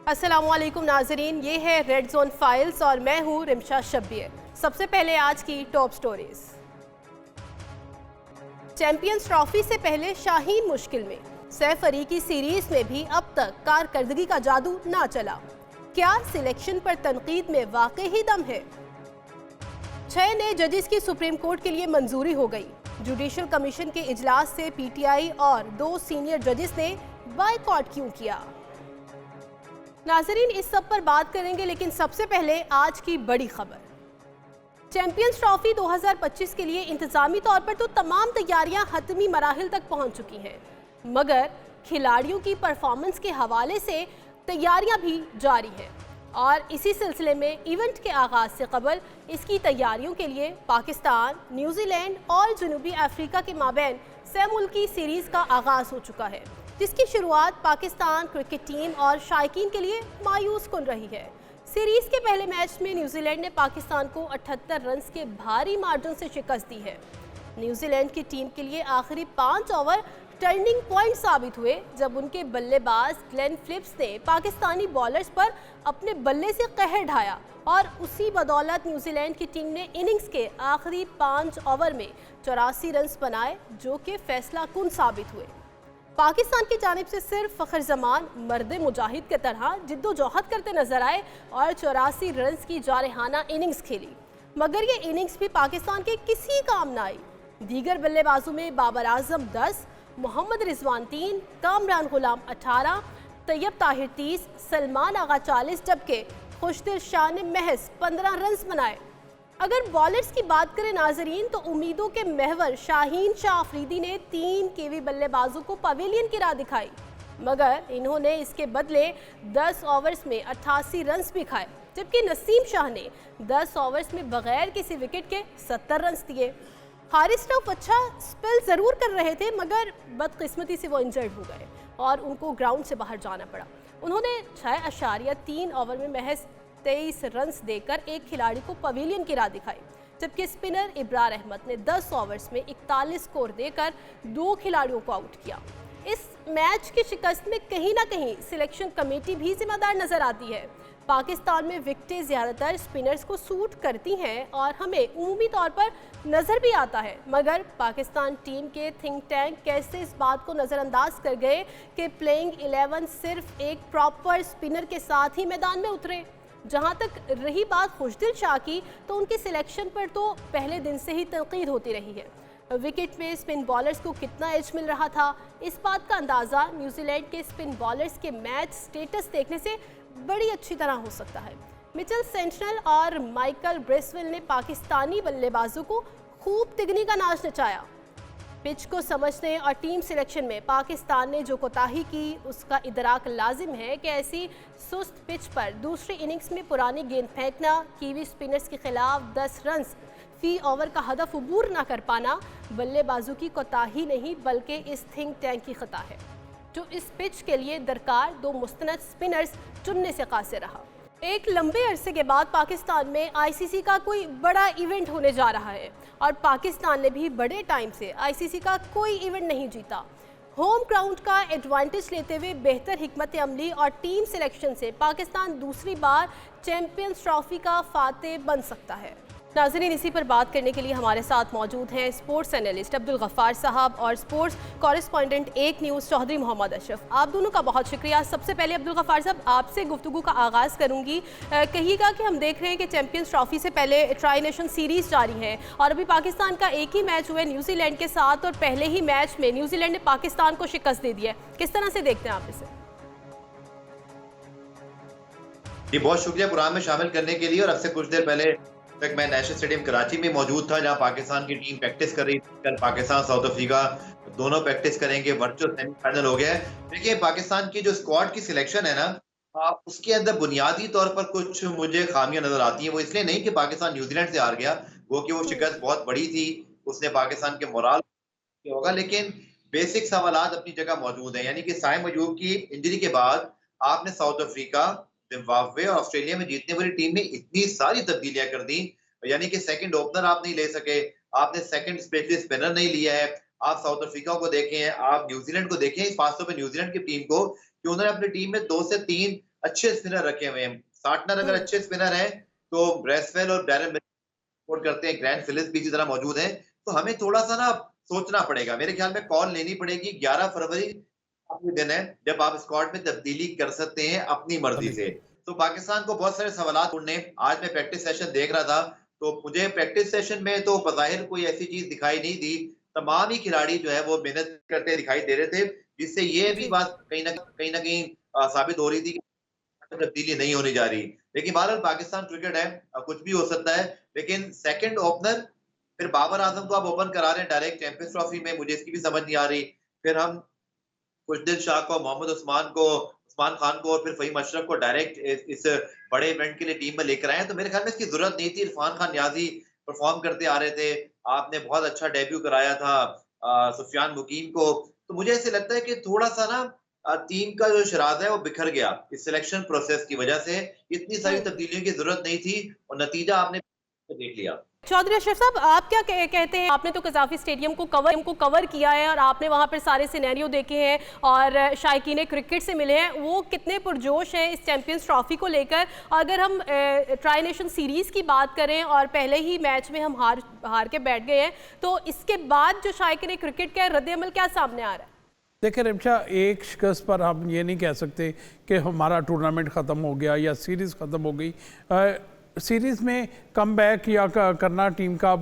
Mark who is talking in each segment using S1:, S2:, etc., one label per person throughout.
S1: अस्सलामुअलैकुम नाजरीन, ये है रेड जोन फाइल्स और मैं हूँ रिमशा शब्बीर। सबसे पहले आज की टॉप स्टोरीज। चैंपियंस ट्रॉफी से पहले शाहीन मुश्किल में, सैफ अली की सीरीज में भी अब तक कारकर्दगी का जादू ना चला। क्या सिलेक्शन पर तनकीद में वाकई ही दम है? 6 नए जजेस की सुप्रीम कोर्ट के लिए मंजूरी हो गई। जुडिशल कमीशन के इजलास से पीटीआई और 2 सीनियर जजेस ने बायकॉट क्यों किया? नाजरीन, इस सब पर बात करेंगे, लेकिन सबसे पहले आज की बड़ी खबर। चैंपियंस ट्रॉफी 2025 के लिए इंतजामी तौर पर तो तमाम तैयारियां हतमी मराहिल तक पहुंच चुकी हैं, मगर खिलाड़ियों की परफॉर्मेंस के हवाले से तैयारियां भी जारी हैं। और इसी सिलसिले में इवेंट के आगाज से कबल इसकी तैयारियों के लिए पाकिस्तान, न्यूजीलैंड और जनूबी अफ्रीका के माबैन सह-मुल्की सीरीज का आगाज हो चुका है, जिसकी शुरुआत पाकिस्तान क्रिकेट टीम और शायकीन के लिए मायूस कुन रही है। सीरीज के पहले मैच में न्यूजीलैंड ने पाकिस्तान को 78 रन के भारी मार्जिन से शिकस्त दी है। न्यूजीलैंड की टीम के लिए आखिरी 5 ओवर टर्निंग पॉइंट साबित हुए, जब उनके बल्लेबाज ग्लेन फिलिप्स ने पाकिस्तानी बॉलर्स पर अपने बल्ले से कहर ढाया और उसी बदौलत न्यूजीलैंड की टीम ने इनिंग्स के आखिरी 5 ओवर में 84 रन बनाए, जो कि फैसला कुन साबित हुए। पाकिस्तान की जानिब से सिर्फ फखर जमान मर्द मुजाहिद के तरह जिद्दोजहद करते नजर आए और 84 रन की जारहाना इनिंग्स खेली, मगर ये इनिंग्स भी पाकिस्तान के किसी काम न आई। दीगर बल्लेबाजों में बाबर आजम 10, मोहम्मद रिजवान 3, कामरान गुलाम 18, तैयब ताहिर 30, सलमान आगा 40, जबकि खुशदिल शाह ने महज 15 रन बनाए। अगर बॉलर्स की बात करें नाजरीन, तो उम्मीदों के महवर शाहीन शाह अफरीदी ने 3 केवी बल्लेबाजों को पवेलियन की राह दिखाई, मगर इन्होंने इसके बदले 10 ओवर्स में 88 रन भी खाए, जबकि नसीम शाह ने 10 ओवर्स में बगैर किसी विकेट के 70 रन दिए। हारिस रऊफ अच्छा स्पेल ज़रूर कर रहे थे, मगर बदकिस्मती से वो इंजर्ड हो गए और उनको ग्राउंड से बाहर जाना पड़ा। उन्होंने 6.3 ओवर में महज 23 रन देकर एक खिलाड़ी को पवेलियन की राह दिखाई, जबकि स्पिनर इब्रार अहमद ने 10 ओवर्स में 41 स्कोर देकर 2 खिलाड़ियों को आउट किया। इस मैच की शिकस्त में कहीं ना कहीं सिलेक्शन कमेटी भी जिम्मेदार नजर आती है। पाकिस्तान में विकेटें ज़्यादातर स्पिनर्स को सूट करती हैं और हमें उमूमी तौर पर नज़र भी आता है, मगर पाकिस्तान टीम के थिंक टैंक कैसे इस बात को नज़रअंदाज कर गए कि प्लेइंग 11 सिर्फ एक प्रॉपर स्पिनर के साथ ही मैदान में उतरे। जहां तक रही बात खुशदिल शाह की, तो उनके सिलेक्शन पर तो पहले दिन से ही तनकीद होती रही है। विकेट में स्पिन बॉलर्स को कितना एज मिल रहा था, इस बात का अंदाज़ा न्यूजीलैंड के स्पिन बॉलर्स के मैच स्टेटस देखने से बड़ी अच्छी तरह हो सकता है। मिचेल सेंटनल और माइकल ब्रेसवेल ने पाकिस्तानी बल्लेबाजों को खूब तिगनी का नाच नचाया। पिच को समझने और टीम सिलेक्शन में पाकिस्तान ने जो कोताही की, उसका इदराक लाजिम है कि ऐसी सुस्त पिच पर दूसरी इनिंग्स में पुरानी गेंद फेंकना, कीवी स्पिनर्स के खिलाफ 10 रन फी ओवर का हदफ अबूर ना कर पाना बल्लेबाजों की कोताही नहीं, बल्कि इस थिंक टैंक की खता है, जो इस पिच के लिए दरकार 2 मुस्तनद स्पिनर्स चुनने से कासिर रहा। एक लंबे अरसे के बाद पाकिस्तान में आईसीसी का कोई बड़ा इवेंट होने जा रहा है और पाकिस्तान ने भी बड़े टाइम से आईसीसी का कोई इवेंट नहीं जीता। होम ग्राउंड का एडवांटेज लेते हुए बेहतर हिकमत अमली और टीम सिलेक्शन से पाकिस्तान दूसरी बार चैंपियंस ट्रॉफी का फातेह बन सकता है। नाज़रीन, इसी पर बात करने के लिए हमारे साथ मौजूद हैं स्पोर्ट्स एनालिस्ट अब्दुल गफ्फार साहब और स्पोर्ट्स कॉरेस्पॉन्डेंट एक न्यूज़ चौधरी मोहम्मद अशरफ। आप दोनों का बहुत शुक्रिया। सबसे पहले अब्दुल गफ्फार साहब, आपसे गुफ्तगू का आगाज़ करूंगी। कहिएगा कि हम देख रहे हैं कि चैंपियंस ट्रॉफी से पहले ट्राई नेशन सीरीज़ जारी है और अभी पाकिस्तान का एक ही मैच हुआ है न्यूजीलैंड के साथ, और पहले ही मैच में न्यूजीलैंड ने पाकिस्तान को शिकस्त दे दी है। किस तरह से देखते हैं आप इसे?
S2: जी, बहुत शुक्रिया प्रोग्राम में शामिल करने के लिए। और अब से कुछ देर पहले तक मैं नेशनल स्टेडियम कराची में मौजूद था, जहां पाकिस्तान की टीम प्रैक्टिस कर रही थी। कल पाकिस्तान साउथ अफ्रीका दोनों प्रैक्टिस करेंगे। वर्चुअल सेमीफाइनल हो गया है। देखिए, पाकिस्तान की जो स्क्वाड की सिलेक्शन है ना, उसके अंदर बुनियादी तौर पर कुछ मुझे खामियां नजर आती हैं। वो इसलिए नहीं कि पाकिस्तान न्यूजीलैंड से हार गया, वो शिकस्त बहुत बड़ी थी, उसने पाकिस्तान के मोराल होगा, लेकिन बेसिक सवालात अपनी जगह मौजूद हैं। यानी कि साइम अयूब की इंजरी के बाद आपने साउथ अफ्रीका, जिम्बाब्वे और ऑस्ट्रेलिया में जीतने वाली टीम ने इतनी सारी तब्दीलियां कर दी। यानी कि सेकंड ओपनर आप नहीं ले सके, आपने सेकंड स्पेशलिस्ट स्पिनर नहीं लिया है। आप साउथ अफ्रीका को देखें, आप न्यूजीलैंड को देखें, इस खासतौर पर न्यूजीलैंड की टीम को, कि उन्होंने अपनी टीम में 2 से 3 अच्छे स्पिनर रखे हुए हैं। सार्टनर अगर अच्छे स्पिनर हैं तो ब्रेसवेल और डैरेन सपोर्ट करते हैं, ग्रैंड फिलिप्स भी इसी तरह मौजूद हैं। तो हमें थोड़ा-सा ना सोचना पड़ेगा। मेरे ख्याल में कॉल लेनी पड़ेगी। 11 फरवरी आखिरी दिन है जब आप स्क्वाड में तब्दीली कर सकते हैं अपनी मर्जी से। तो पाकिस्तान को बहुत सारे सवालात ढूंढने। आज मैं प्रैक्टिस सेशन देख रहा था तो मुझे प्रैक्टिस सेशन में तो बज़ाहिर कोई ऐसी चीज दिखाई नहीं दी। तमाम ही खिलाड़ी जो है वो मेहनत करते दिखाई दे रहे थे, जिससे ये भी बात कहीं साबित हो रही थी कि तब्दीली नहीं होने जा रही। लेकिन बहरहाल पाकिस्तान क्रिकेट है, कुछ भी हो सकता है। लेकिन सेकंड ओपनर फिर बाबर आजम को आप ओपन करा रहे हैं डायरेक्ट चैंपियंस ट्रॉफी में, मुझे इसकी भी समझ नहीं आ रही। फिर हम खुशदिल शाह को, मोहम्मद उस्मान खान को और फिर फहीम अशरफ को डायरेक्ट इस बड़े इवेंट के लिए टीम में लेकर आए हैं। तो मेरे ख्याल में इसकी जरूरत नहीं थी। इरफान खान नियाजी परफॉर्म करते आ रहे थे, आपने बहुत अच्छा डेब्यू कराया था सुफियान मुकीम को। तो मुझे ऐसे लगता है कि थोड़ा सा ना टीम का जो शराद है वो बिखर गया इस सिलेक्शन प्रोसेस की वजह से। इतनी सारी तब्दीलियों की जरूरत नहीं थी और नतीजा आपने देख लिया।
S1: चौधरी अशरफ साहब, आप क्या कहते हैं? आपने तो कज़ाफी स्टेडियम को कवर किया है और आपने वहां पर सारे सिनेरियो देखे हैं और शायकीन क्रिकेट से मिले हैं। वो कितने पुरजोश हैं इस चैंपियंस ट्रॉफी को लेकर? अगर हम ट्राई नेशन सीरीज़ की बात करें और पहले ही मैच में हम हार के बैठ गए हैं, तो इसके बाद जो शायकीन क्रिकेट का रद्द-ए-अमल क्या सामने आ रहा है?
S3: देखिए रिमशा, एक शिकस्त पर हम ये नहीं कह सकते कि हमारा टूर्नामेंट ख़त्म हो गया या सीरीज़ ख़त्म हो गई। सीरीज़ में कम बैक या करना टीम का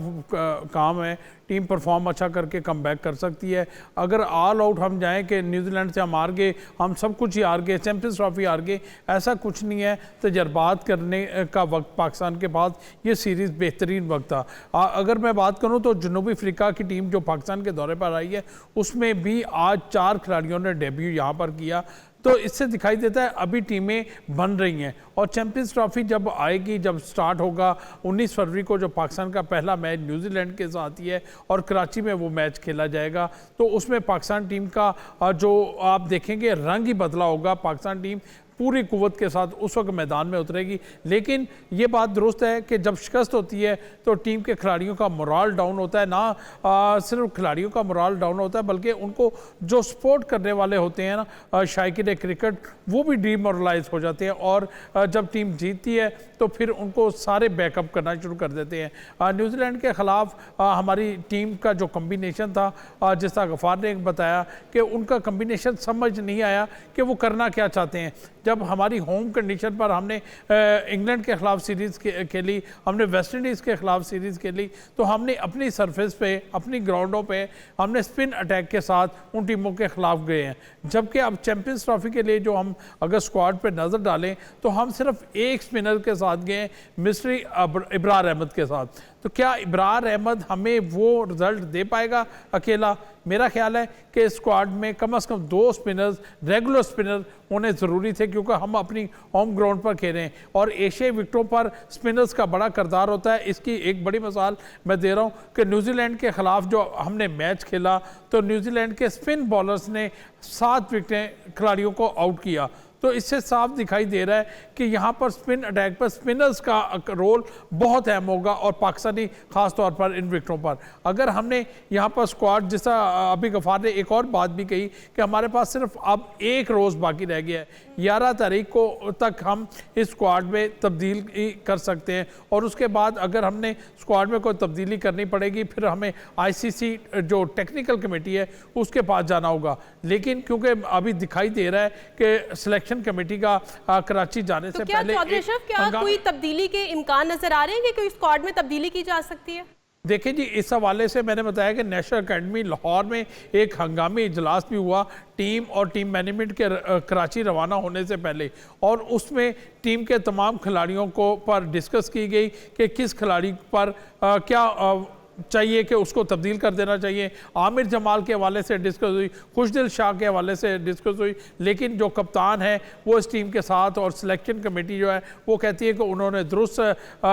S3: काम है। टीम परफॉर्म अच्छा करके कम बैक कर सकती है। अगर ऑल आउट हम जाएं कि न्यूजीलैंड से हम हार गए, हम सब कुछ ही हार गए, चैंपियंस ट्रॉफी हार गए, ऐसा कुछ नहीं है। तजर्बात करने का वक्त पाकिस्तान के पास ये सीरीज़ बेहतरीन वक्त था। अगर मैं बात करूं तो जनूबी अफ्रीका की टीम जो पाकिस्तान के दौरे पर आई है उसमें भी आज 4 खिलाड़ियों ने डेब्यू यहाँ पर किया। तो इससे दिखाई देता है अभी टीमें बन रही हैं और चैंपियंस ट्रॉफी जब आएगी, जब स्टार्ट होगा 19 फरवरी को, जो पाकिस्तान का पहला मैच न्यूजीलैंड के साथ ही है और कराची में वो मैच खेला जाएगा, तो उसमें पाकिस्तान टीम का जो आप देखेंगे रंग ही बदला होगा। पाकिस्तान टीम पूरी कुव्वत के साथ उस वक्त मैदान में उतरेगी। लेकिन ये बात दुरुस्त है कि जब शिकस्त होती है तो टीम के खिलाड़ियों का मोराल डाउन होता है। ना सिर्फ खिलाड़ियों का मोराल डाउन होता है बल्कि उनको जो सपोर्ट करने वाले होते हैं ना शायकीन क्रिकेट, वो भी डीमोरलाइज हो जाते हैं और जब टीम जीतती है तो फिर उनको सारे बैकअप करना शुरू कर देते हैं। न्यूजीलैंड के ख़िलाफ़ हमारी टीम का जो कम्बिनेशन था, जिस तरह गफ़ार ने बताया कि उनका कम्बिनेशन समझ नहीं आया कि वो करना क्या चाहते हैं। जब हमारी होम कंडीशन पर हमने इंग्लैंड के ख़िलाफ़ सीरीज़ खेली, हमने वेस्ट इंडीज़ के ख़िलाफ़ सीरीज़ खेली, तो हमने अपनी सरफेस पे, अपनी ग्राउंडों पे हमने स्पिन अटैक के साथ उन टीमों के ख़िलाफ़ गए हैं। जबकि अब चैंपियंस ट्रॉफी के लिए जो हम अगर स्क्वाड पे नज़र डालें तो हम सिर्फ एक स्पिनर के साथ गए, मिस्ट्री इब्रार अहमद के साथ। तो क्या इब्रार अहमद हमें वो रिज़ल्ट दे पाएगा अकेला? मेरा ख्याल है कि स्क्वाड में कम से कम 2 स्पिनर्स, रेगुलर स्पिनर होने ज़रूरी थे, क्योंकि हम अपनी होम ग्राउंड पर खेल रहे हैं और एशियाई विकेटों पर स्पिनर्स का बड़ा किरदार होता है। इसकी एक बड़ी मिसाल मैं दे रहा हूँ कि न्यूजीलैंड के ख़िलाफ़ जो हमने मैच खेला तो न्यूजीलैंड के स्पिन बॉलर्स ने 7 विकेटें खिलाड़ियों को आउट किया। तो इससे साफ दिखाई दे रहा है कि यहाँ पर स्पिन अटैक पर स्पिनर्स का रोल बहुत अहम होगा और पाकिस्तानी ख़ास तौर पर इन विकेटों पर। अगर हमने यहाँ पर स्क्वाड, जैसा अभी गफ़ार ने एक और बात भी कही कि हमारे पास सिर्फ अब 1 रोज़ बाकी रह गया है, 11 तारीख को तक हम इस स्क्वाड में तब्दील कर सकते हैं और उसके बाद अगर हमने स्क्वाड में कोई तब्दीली करनी पड़ेगी फिर हमें ICC जो टेक्निकल कमेटी है उसके पास जाना होगा। लेकिन क्योंकि अभी दिखाई दे रहा है कि सिलेक्शन कमेटी का कराची जाने से पहले
S1: क्या कोई तब्दीली के इम्कान नजर आ रहे हैं कि कोई स्क्वाड में तब्दीली की जा सकती है?
S3: देखिए जी, इस हवाले से मैंने बताया कि नेशनल अकेडमी लाहौर में एक हंगामी इजलास भी हुआ टीम और टीम मैनेजमेंट के कराची रवाना होने से पहले, और उसमें टीम के तमाम खिलाड़ियों को पर डिस्कस की गई कि किस खिलाड़ी पर क्या चाहिए कि उसको तब्दील कर देना चाहिए। आमिर जमाल के हवाले से डिस्कस हुई, खुशदिल शाह के हवाले से डिस्कस हुई, लेकिन जो कप्तान है वो इस टीम के साथ और सिलेक्शन कमेटी जो है वो कहती है कि उन्होंने दुरुस्त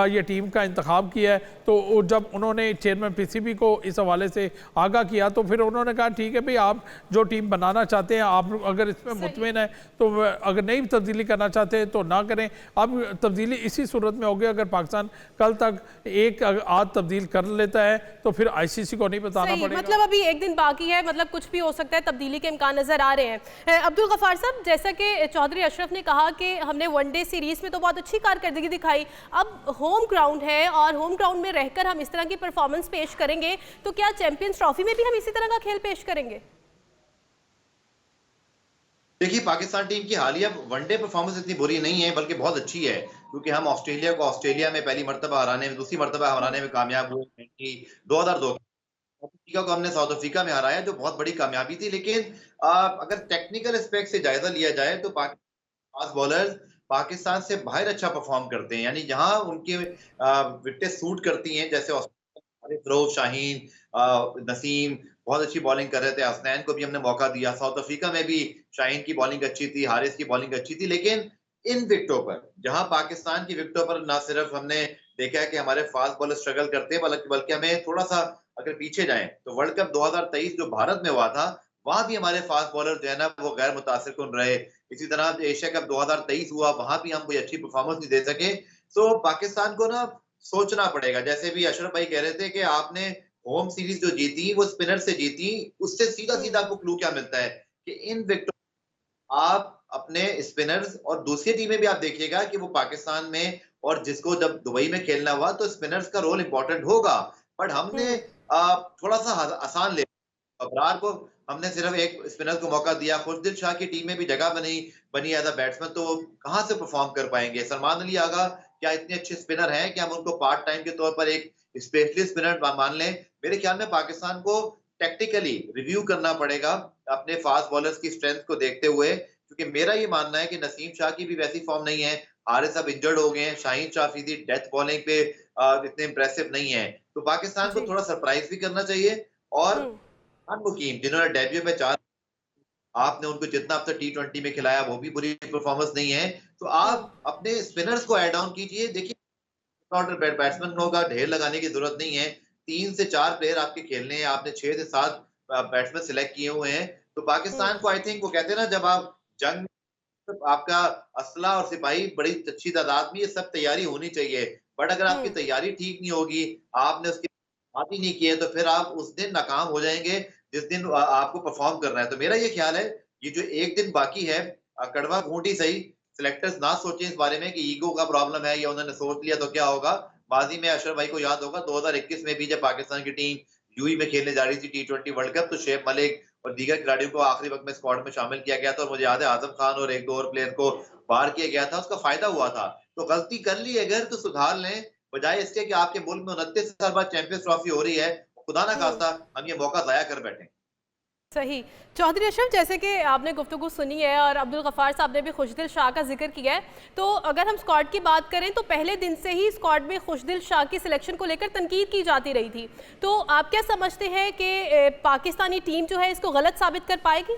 S3: ये टीम का इंतखाब किया है। तो जब उन्होंने चेयरमैन PCB को इस हवाले से आगाह किया तो फिर उन्होंने कहा ठीक है भाई, आप जो टीम बनाना चाहते हैं, आप अगर इसमें मुतमिन है तो अगर नहीं तब्दीली करना चाहते हैं तो ना करें। अब तब्दीली इसी सूरत में होगी अगर पाकिस्तान कल तक एक आध तब्दील कर लेता है है तो फिर आईसीसी को नहीं बताना
S1: सही,
S3: पड़ेगा।
S1: मतलब अभी एक दिन बाकी है, मतलब कुछ भी हो सकता है, तब्दीली के इम्कान नजर आ रहे हैं। अब्दुल गफ्फार साहब, जैसा कि चौधरी अशरफ ने कहा कि हमने वनडे सीरीज में तो बहुत अच्छी कारकर्दगी दिखाई, अब होम ग्राउंड है और होम ग्राउंड में रहकर हम इस तरह की परफॉर्मेंस पेश करेंगे तो क्या चैंपियंस ट्रॉफी में भी हम इसी तरह का खेल पेश करेंगे?
S2: देखिए, पाकिस्तान टीम की हालिया वनडे परफॉर्मेंस इतनी बुरी नहीं है, बल्कि बहुत अच्छी है, क्योंकि हम ऑस्ट्रेलिया को ऑस्ट्रेलिया में पहली मर्तबा हराने में, दूसरी मर्तबा हराने में कामयाब हुए। 2002 साउथ अफ्रीका को हमने साउथ अफ्रीका में हराया, जो बहुत बड़ी कामयाबी थी। लेकिन अगर टेक्निकल एस्पेक्ट से जायजा लिया जाए तो फास्ट बॉलर्स पाकिस्तान से बाहर अच्छा परफॉर्म करते हैं, यानी जहां उनके विकेटें सूट करती हैं, जैसे फिरोज शाहीन, नसीम बहुत अच्छी बॉलिंग कर रहे थे, हसनैन को भी हमने मौका दिया, साउथ अफ्रीका में भी शाहीन की बॉलिंग अच्छी थी, हारिस की बॉलिंग अच्छी थी। लेकिन इन विकेटों पर, जहां पाकिस्तान की विकेटों पर ना सिर्फ हमने देखा है कि हमारे फास्ट बॉलर स्ट्रगल करते हैं, बल्कि हमें थोड़ा सा अगर पीछे जाएं तो वर्ल्ड कप 2023 जो भारत में हुआ था, वहां भी हमारे फास्ट बॉलर जो है ना वो गैर मुतासिर कुन रहे। इसी तरह एशिया कप 2023 हुआ, वहां भी हम कोई अच्छी परफॉर्मेंस नहीं दे सके। तो पाकिस्तान को ना सोचना पड़ेगा, जैसे भी अशरफ भाई कह रहे थे कि आपने होम सीरीज जो जीती वो स्पिनर से जीती, उससे सीधा सीधा आपको क्लू क्या मिलता है कि इन विकेटों आप अपने स्पिनर्स, और दूसरी टीमें भी आप देखिएगा कि वो पाकिस्तान में, और जिसको जब दुबई में खेलना हुआ तो स्पिनर्स का रोल इंपॉर्टेंट होगा, बट हमने थोड़ा सा आसान ले, अबरार को हमने सिर्फ एक स्पिनर को मौका दिया, खुशदिल शाह की टीम में भी जगह बनी एज अ बैट्समैन, तो कहां से परफॉर्म कर पाएंगे? सलमान अली आगा क्या इतने अच्छे स्पिनर हैं कि हम उनको पार्ट टाइम के तौर पर एक स्पेशलिस्ट स्पिनर मान लें? मेरे ख्याल में पाकिस्तान को टैक्टिकली रिव्यू करना पड़ेगा अपने फास्ट बॉलर्स की स्ट्रेंथ को देखते हुए, क्योंकि मेरा ये मानना है कि नसीम शाह की भी वैसी फॉर्म नहीं है, हारिस अब इंजर्ड हो गए हैं, शाहीन शाफिदी डेथ बॉलिंग पे इतने इंप्रेसिव नहीं है, तो पाकिस्तान को थोड़ा सरप्राइज भी करना चाहिए। और मुकीम जिन्होंने डेब्यू में 4, आपने उनको जितना अब तक T20 में खिलाया वो भी बुरी परफॉर्मेंस नहीं है, तो आप अपने स्पिनर्स को ऐड ऑन कीजिए। देखिए, बैट्समैनों का ढेर लगाने की जरूरत नहीं है, 3 से 4 प्लेयर आपके खेलने हैं, आपने 6 से 7 बैट्समैन सिलेक्ट किए हुए हैं, तो पाकिस्तान को आई थिंक, वो कहते हैं ना जब आप जंग, तो आपका असला और सिपाही बड़ी अच्छी तादाद में, ये सब तैयारी होनी चाहिए, बट अगर आपकी तैयारी ठीक नहीं होगी, आपने उसकी बात ही नहीं की है, तो फिर आप उस दिन नाकाम हो जाएंगे जिस दिन आपको परफॉर्म करना है। तो मेरा ये ख्याल है, ये जो एक दिन बाकी है, कड़वा घूंटी सही, सिलेक्टर्स ना सोचें इस बारे में कि ईगो का प्रॉब्लम है या उन्होंने सोच लिया तो क्या होगा। बाजी में अशरफ भाई को याद होगा 2021 में भी जब पाकिस्तान की टीम यूएई में खेलने जा रही थी T20 वर्ल्ड कप, तो शेख मलिक और दीगर खिलाड़ियों को आखिरी वक्त में स्क्वाड में शामिल किया गया था, और मुझे याद है आजम खान और 1-2 और प्लेयर को बाहर किया गया था, उसका फायदा हुआ था। तो गलती कर ली अगर तो सुधार लें, बजाय इसके कि आपके मुल्क में 29 साल बाद चैंपियंस ट्रॉफी हो रही है, खुदा ना खास्ता हम ये मौका जाया कर बैठे।
S1: सही। चौधरी अशरफ, जैसे कि आपने गुफ्तगू सुनी है और अब्दुल गफ्फार साहब ने भी खुशदिल शाह का जिक्र किया है, तो अगर हम स्क्वाड की बात करें तो पहले दिन से ही स्क्वाड में खुशदिल शाह की सिलेक्शन को लेकर तनकीद की जाती रही थी, तो आप क्या समझते हैं कि पाकिस्तानी टीम जो है इसको गलत साबित कर पाएगी?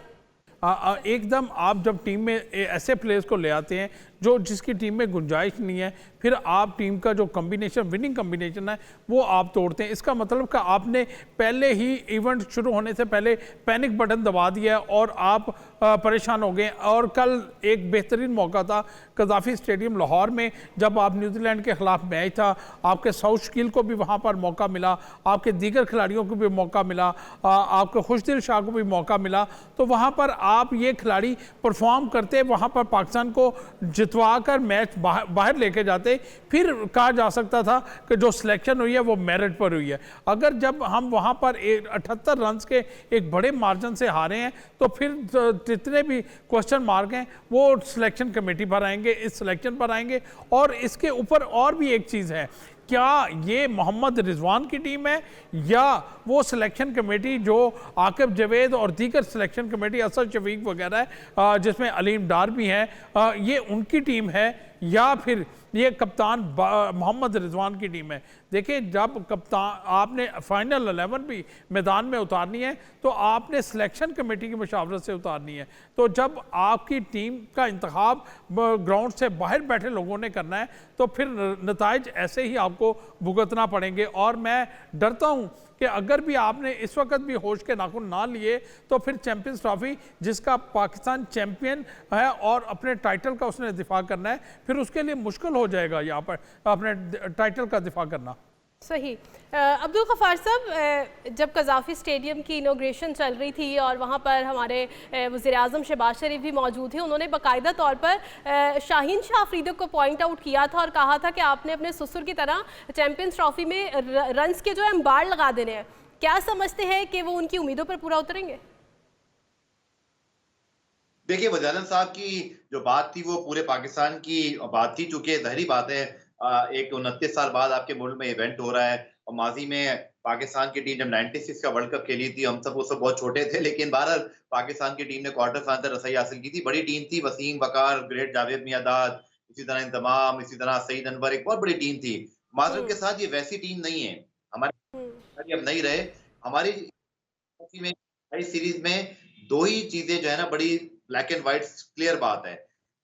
S3: एकदम, आप जब टीम में ऐसे प्लेयर्स को ले आते हैं जो जिसकी टीम में गुंजाइश नहीं है, फिर आप टीम का जो कॉम्बिनेशन, विनिंग कॉम्बिनेशन है वो आप तोड़ते हैं, इसका मतलब कि आपने पहले ही इवेंट शुरू होने से पहले पैनिक बटन दबा दिया और आप परेशान हो गए। और कल एक बेहतरीन मौका था कज़ाफ़ी स्टेडियम लाहौर में, जब आप न्यूजीलैंड के ख़िलाफ़ मैच था, आपके साउथ शकील को भी वहाँ पर मौका मिला, आपके दीगर खिलाड़ियों को भी मौका मिला, आपके खुशदिल शाह को भी मौका मिला, तो वहाँ पर आप ये खिलाड़ी परफॉर्म करते, वहाँ पर पाकिस्तान को जितवा कर मैच बाहर लेके जाते, फिर कहा जा सकता था कि जो सिलेक्शन हुई है वो मेरिट पर हुई है। अगर जब हम वहाँ पर 78 रन के एक बड़े मार्जिन से हारे हैं, तो फिर जितने भी क्वेश्चन मार्क हैं वो सिलेक्शन कमेटी पर आएंगे, इस सिलेक्शन पर आएंगे। और इसके ऊपर और भी एक चीज़ है, क्या ये मोहम्मद रिजवान की टीम है या वो सिलेक्शन कमेटी जो आकिब जावेद और दीगर सिलेक्शन कमेटी, असद शफीक वगैरह है, जिसमें अलीम डार भी हैं, ये उनकी टीम है या फिर ये कप्तान मोहम्मद रिजवान की टीम है? देखिए, जब कप्तान आपने फाइनल 11 भी मैदान में उतारनी है तो आपने सिलेक्शन कमेटी की मशावरत से उतारनी है। तो जब आपकी टीम का इंतखाब ग्राउंड से बाहर बैठे लोगों ने करना है तो फिर नताइज ऐसे ही आपको भुगतना पड़ेंगे। और मैं डरता हूँ कि अगर भी आपने इस वक्त भी होश के नाखून ना लिए तो फिर चैंपियंस ट्रॉफी, जिसका पाकिस्तान चैंपियन है और अपने टाइटल का उसने दिफा करना है, फिर उसके लिए मुश्किल हो जाएगा यहाँ पर अपने टाइटल का दिफा करना।
S1: सही। अब्दुल गफ्फार साहब, जब कज़ाफ़ी स्टेडियम की इनॉग्रेशन चल रही थी और वहाँ पर हमारे वज़ीर-ए-आज़म शहबाज शरीफ भी मौजूद थे, उन्होंने बाकायदा तौर पर शाहीन शाह अफरीदी को पॉइंट आउट किया था और कहा था कि आपने अपने ससुर की तरह चैम्पियंस ट्रॉफी में रन्स के जो है अंबार लगा देने हैं। क्या समझते हैं कि वो उनकी उम्मीदों पर पूरा उतरेंगे?
S2: देखिए, वज़ीर-ए-आज़म साहब की जो बात थी वो पूरे पाकिस्तान की बात थी, चूँकि ज़ाहिरी बात है एक 29 साल बाद आपके मुल्क में इवेंट हो रहा है और माज़ी में पाकिस्तान की टीम जब 96 का वर्ल्ड कप खेली थी, हम सब उस वक़्त बहुत छोटे थे, लेकिन बहरहाल पाकिस्तान की टीम ने क्वार्टर फाइनल तक रसाई हासिल की थी। बड़ी टीम थी, वसीम, वक़ार, ग्रेट जावेद मियांदाद, इसी तरह इंतमाम, इसी तरह सईद अनवर, एक बहुत बड़ी टीम थी। माज़रत के साथ ये वैसी टीम नहीं है, हमारी अब नहीं रहे। हमारी में इस सीरीज में दो ही चीजें जो है ना, बड़ी ब्लैक एंड व्हाइट क्लियर बात है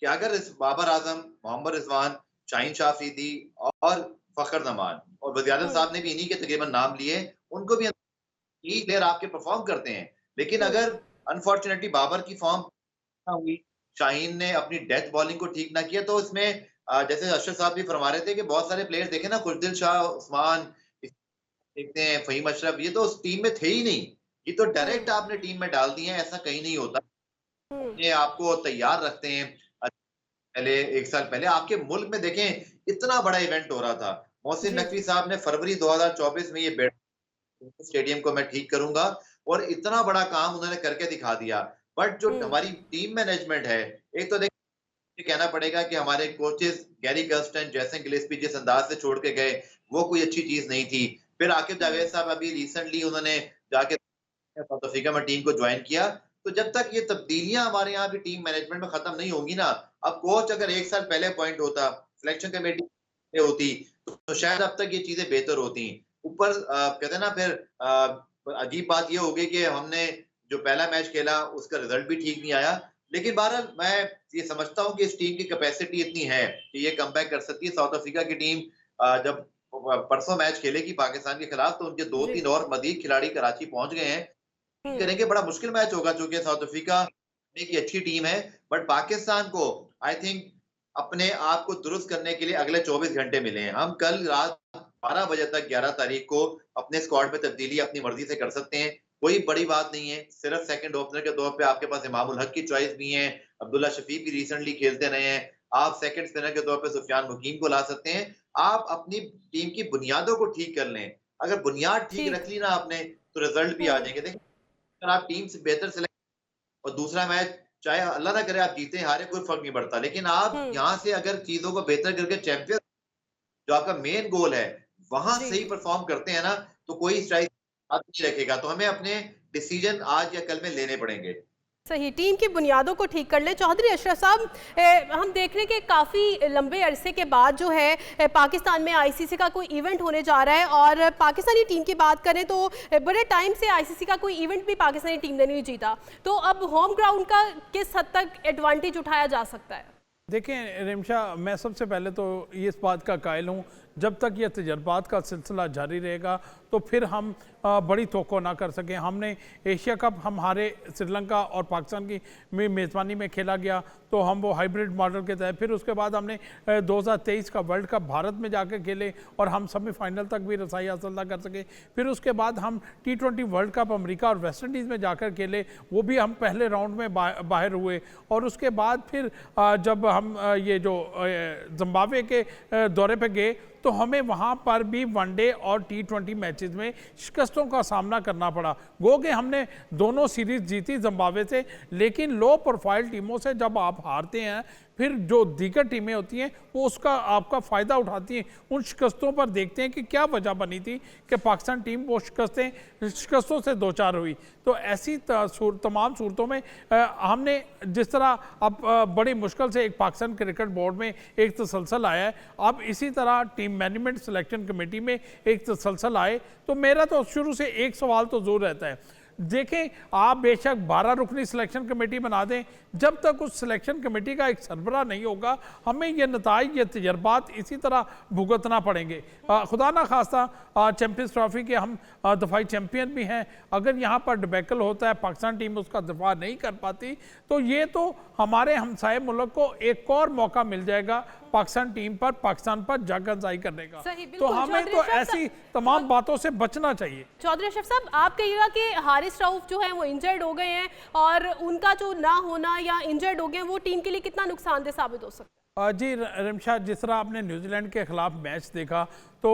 S2: कि अगर इस बाबर आजम, मोहम्मद रिजवान, शाहीन शाह अफरीदी और फखर जमान और वज़ीर-ए-आज़म साहब ने भी इन्हीं के तकरीबन नाम लिए, उनको भी यही प्लेयर आपके परफॉर्म करते हैं। लेकिन अगर अनफॉर्चुनेटली बाबर की फॉर्म ना हुई, शाहीन ने अपनी डेथ बॉलिंग को ठीक ना किया, तो इसमें जैसे अशरफ साहब भी फरमा रहे थे कि बहुत सारे प्लेयर देखे ना, खुशदिल शाह, उस्मान, देखते हैं फहीम अशरफ, ये तो उस टीम में थे ही नहीं। ये तो डायरेक्ट आपने टीम में डाल दिए हैं, ऐसा कहीं नहीं होता। ये आपको तैयार रखते हैं। पहले 1 साल पहले आपके मुल्क में देखें इतना बड़ा इवेंट हो रहा था। मोहसिन नकवी साहब ने फरवरी 2024 में ये स्टेडियम को मैं ठीक करूंगा और इतना बड़ा काम उन्होंने करके दिखा दिया। बट जो हमारी टीम मैनेजमेंट है, एक तो देखिए कहना पड़ेगा कि हमारे कोचेस गैरी कर्स्टन, जैसन गिलेस्पी जिस अंदाज से छोड़ के गए, वो कोई अच्छी चीज नहीं थी। फिर आकिब जावेद साहब अभी रिसेंटली उन्होंने जाके साउथ अफ्रीका में टीम को ज्वाइन किया। तो जब तक ये तब्दीलियां हमारे यहाँ भी टीम मैनेजमेंट में खत्म नहीं होंगी ना, अब कोच अगर 1 साल पहले अपॉइंट होता, सिलेक्शन कमेटी होती, तो शायद अब तक ये चीजें बेहतर होती। ऊपर कहते हैं ना, फिर अजीब बात ये होगी कि हमने जो पहला मैच खेला उसका रिजल्ट भी ठीक नहीं आया। लेकिन बहरहाल मैं ये समझता हूँ कि इस टीम की कैपेसिटी इतनी है कि ये कमबैक कर सकती है। साउथ अफ्रीका की टीम जब परसों मैच खेलेगी पाकिस्तान के खिलाफ, तो उनके 2-3 और मजीद खिलाड़ी कराची पहुंच गए हैं। करेंगे, बड़ा मुश्किल मैच होगा क्योंकि साउथ अफ्रीका एक अच्छी टीम है, बट पाकिस्तान को आई थिंक अपने आप को दुरुस्त करने के लिए अगले 24 घंटे मिले हैं। हम कल रात 12 बजे तक 11 तारीख को अपने स्क्वाड में तब्दीली अपनी मर्जी से कर सकते हैं। कोई बड़ी बात नहीं है। सिर्फ सेकंड ओपनर के तौर पे आपके पास इमामुल हक की चॉइस भी है, अब्दुल्ला शफीक भी रिसेंटली खेलते रहे हैं। आप सेकंड स्पिनर के तौर पे सुफियान मुकीम को ला सकते हैं। आप अपनी टीम की बुनियादों को ठीक कर लें। अगर बुनियाद ठीक रख ली ना आपने, तो रिजल्ट भी आ जाएंगे। देखिए, अगर आप टीम से बेहतर सिलेक्ट और दूसरा मैच चाहे अल्लाह ना करे आप जीते हारे, कोई फर्क नहीं पड़ता, लेकिन आप यहाँ से अगर चीजों को बेहतर करके चैंपियन, जो आपका मेन गोल है, वहां सही परफॉर्म करते हैं ना, तो कोई स्ट्राइक नहीं रखेगा। तो हमें अपने डिसीजन आज या कल में लेने पड़ेंगे।
S1: सही, टीम की बुनियादों को ठीक कर ले। चौधरी अशरफ साहब, हम देख रहे हैं कि काफ़ी लंबे अरसे के बाद जो है पाकिस्तान में आईसीसी का कोई इवेंट होने जा रहा है, और पाकिस्तानी टीम की बात करें तो बड़े टाइम से आईसीसी का कोई इवेंट भी पाकिस्तानी टीम ने नहीं जीता। तो अब होम ग्राउंड का किस हद तक एडवांटेज उठाया जा सकता है?
S3: देखें रिमशा, मैं सबसे पहले तो इस बात का कायल हूँ, जब तक ये तजर्बात का सिलसिला जारी रहेगा तो फिर हम बड़ी तवक्को ना कर सकें। हमने एशिया कप हमारे श्रीलंका और पाकिस्तान की मेज़बानी में खेला गया, तो हम वो हाइब्रिड मॉडल के तहत, फिर उसके बाद हमने 2023 का वर्ल्ड कप भारत में जाकर खेले और हम सेमीफाइनल तक भी रसाई हासिल ना कर सके। फिर उसके बाद हम T20 वर्ल्ड कप अमेरिका और वेस्ट इंडीज़ में जाकर खेले, वो भी हम पहले राउंड में बाहर हुए। और उसके बाद फिर जब हम ये जो जिम्बाब्वे के दौरे पर गए, तो हमें वहाँ पर भी वनडे और T20 मैचेस में शिकस्तों का सामना करना पड़ा। गो कि हमने दोनों सीरीज़ जीती जिम्बाब्वे से, लेकिन लो प्रोफाइल टीमों से जब आप हारते हैं, फिर जो दीगर टीमें होती हैं वो उसका आपका फ़ायदा उठाती हैं। उन शिकस्तों पर देखते हैं कि क्या वजह बनी थी कि पाकिस्तान टीम वो शिकस्तों से दो चार हुई। तो ऐसी तमाम सूरतों में हमने जिस तरह अब बड़ी मुश्किल से एक पाकिस्तान क्रिकेट बोर्ड में एक तसलसल आया है, अब इसी तरह टीम मैनेजमेंट सिलेक्शन कमेटी में एक तसलसल आए, तो मेरा तो शुरू से एक सवाल तो ज़रूर रहता है। देखें, आप बेशक 12 रुकनी सिलेक्शन कमेटी बना दें, जब तक उस सिलेक्शन कमेटी का एक सरबराह नहीं होगा, हमें ये नताइज, ये तजर्बात इसी तरह भुगतना पड़ेंगे। खुदा ना खास्ता चैम्पियंस ट्रॉफी के हम दफाई चैम्पियन भी हैं, अगर यहाँ पर डिबैकल होता है, पाकिस्तान टीम उसका दफा नहीं कर पाती, तो ये तो हमारे हमसाये मुल्क को एक और मौका मिल जाएगा पाकिस्तान टीम पर, पाकिस्तान पर जागरजाई करने का।
S1: सही,
S3: तो
S1: बिल्कुल।
S3: हमें तो ऐसी तमाम बातों से बचना चाहिए।
S1: चौधरी अशरफ साहब, आप कहिएगा कि हारिस रऊफ जो है वो इंजर्ड हो गए हैं और उनका जो ना होना या इंजर्ड हो गए वो टीम के लिए कितना नुकसानदेह साबित हो सकता है?
S3: जी रिमशा, जिस तरह आपने न्यूजीलैंड के खिलाफ मैच देखा तो